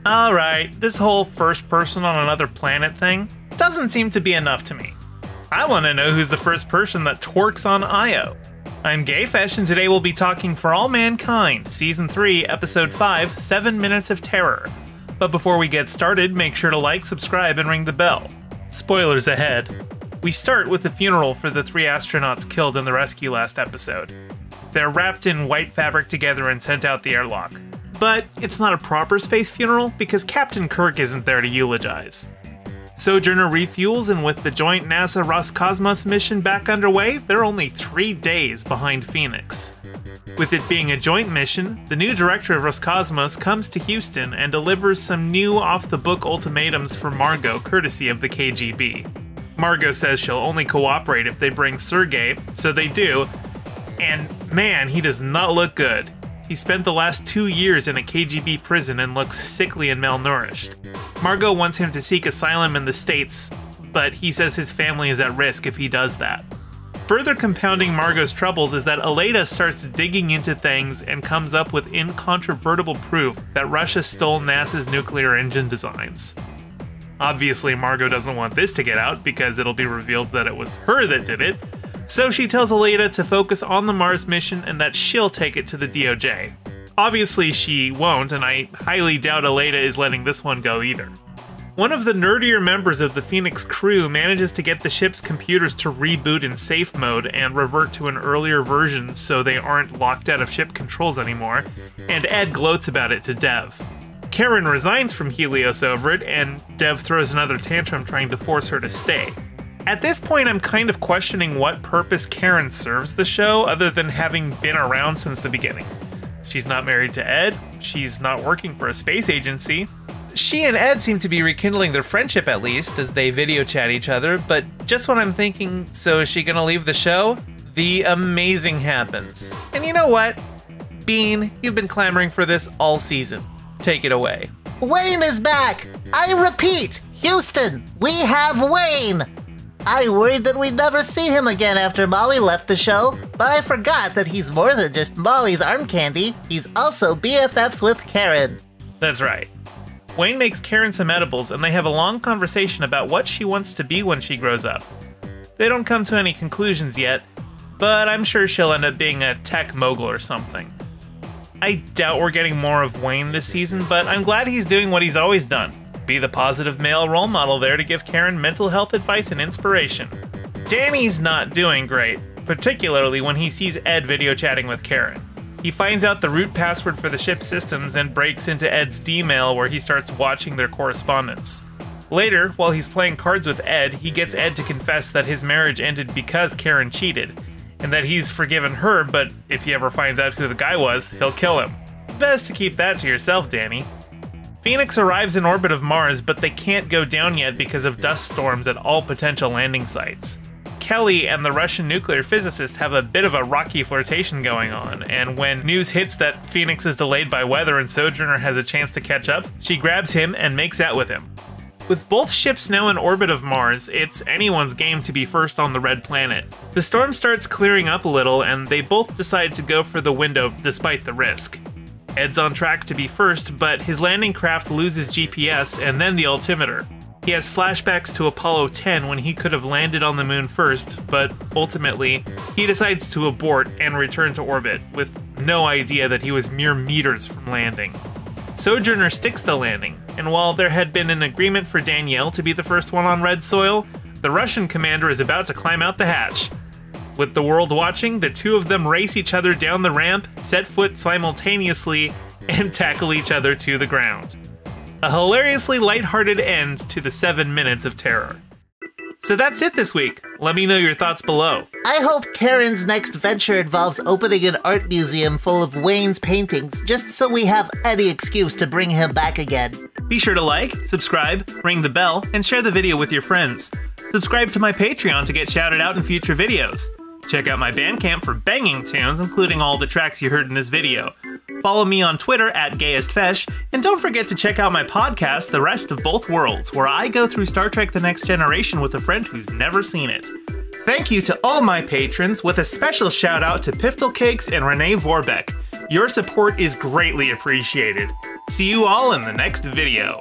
Alright, this whole first person on another planet thing doesn't seem to be enough to me. I want to know who's the first person that twerks on Io. I'm Gayfesh, and today we'll be talking For All Mankind, Season 3, Episode 5, 7 Minutes of Terror. But before we get started, make sure to like, subscribe, and ring the bell. Spoilers ahead. We start with the funeral for the 3 astronauts killed in the rescue last episode. They're wrapped in white fabric together and sent out the airlock. But it's not a proper space funeral because Captain Kirk isn't there to eulogize. Sojourner refuels, and with the joint NASA-Roscosmos mission back underway, they're only 3 days behind Phoenix. With it being a joint mission, the new director of Roscosmos comes to Houston and delivers some new off-the-book ultimatums for Margot courtesy of the KGB. Margot says she'll only cooperate if they bring Sergei, so they do, and man, he does not look good. He spent the last 2 years in a KGB prison and looks sickly and malnourished. Margot wants him to seek asylum in the States, but he says his family is at risk if he does that. Further compounding Margot's troubles is that Aleida starts digging into things and comes up with incontrovertible proof that Russia stole NASA's nuclear engine designs. Obviously, Margot doesn't want this to get out because it'll be revealed that it was her that did it, so she tells Aleida to focus on the Mars mission and that she'll take it to the DOJ. Obviously she won't, and I highly doubt Aleida is letting this one go either. One of the nerdier members of the Phoenix crew manages to get the ship's computers to reboot in safe mode and revert to an earlier version so they aren't locked out of ship controls anymore, and Ed gloats about it to Dev. Karen resigns from Helios over it, and Dev throws another tantrum trying to force her to stay. At this point, I'm kind of questioning what purpose Karen serves the show other than having been around since the beginning. She's not married to Ed, she's not working for a space agency. She and Ed seem to be rekindling their friendship at least, as they video chat each other, but just when I'm thinking, so is she gonna leave the show? The amazing happens. And you know what? Bean, you've been clamoring for this all season. Take it away. Wayne is back! I repeat, Houston, we have Wayne! I worried that we'd never see him again after Molly left the show, but I forgot that he's more than just Molly's arm candy, he's also BFFs with Karen. That's right. Wayne makes Karen some edibles and they have a long conversation about what she wants to be when she grows up. They don't come to any conclusions yet, but I'm sure she'll end up being a tech mogul or something. I doubt we're getting more of Wayne this season, but I'm glad he's doing what he's always done. Be the positive male role model there to give Karen mental health advice and inspiration. Danny's not doing great, particularly when he sees Ed video chatting with Karen. He finds out the root password for the ship's systems and breaks into Ed's D-mail where he starts watching their correspondence. Later, while he's playing cards with Ed, he gets Ed to confess that his marriage ended because Karen cheated, and that he's forgiven her, but if he ever finds out who the guy was, he'll kill him. Best to keep that to yourself, Danny. Phoenix arrives in orbit of Mars, but they can't go down yet because of dust storms at all potential landing sites. Kelly and the Russian nuclear physicist have a bit of a rocky flirtation going on, and when news hits that Phoenix is delayed by weather and Sojourner has a chance to catch up, she grabs him and makes out with him. With both ships now in orbit of Mars, it's anyone's game to be first on the red planet. The storm starts clearing up a little, and they both decide to go for the window despite the risk. Ed's on track to be first, but his landing craft loses GPS and then the altimeter. He has flashbacks to Apollo 10 when he could have landed on the moon first, but ultimately, he decides to abort and return to orbit, with no idea that he was mere meters from landing. Sojourner sticks the landing, and while there had been an agreement for Danielle to be the first one on red soil, the Russian commander is about to climb out the hatch. With the world watching, the two of them race each other down the ramp, set foot simultaneously, and tackle each other to the ground. A hilariously lighthearted end to the 7 minutes of terror. So that's it this week. Let me know your thoughts below. I hope Karen's next venture involves opening an art museum full of Wayne's paintings, just so we have any excuse to bring him back again. Be sure to like, subscribe, ring the bell, and share the video with your friends. Subscribe to my Patreon to get shouted out in future videos. Check out my Bandcamp for banging tunes, including all the tracks you heard in this video. Follow me on Twitter at GayestFesh, and don't forget to check out my podcast, The Rest of Both Worlds, where I go through Star Trek The Next Generation with a friend who's never seen it. Thank you to all my patrons, with a special shout out to Piftle Cakes and Renee Vorbeck. Your support is greatly appreciated. See you all in the next video.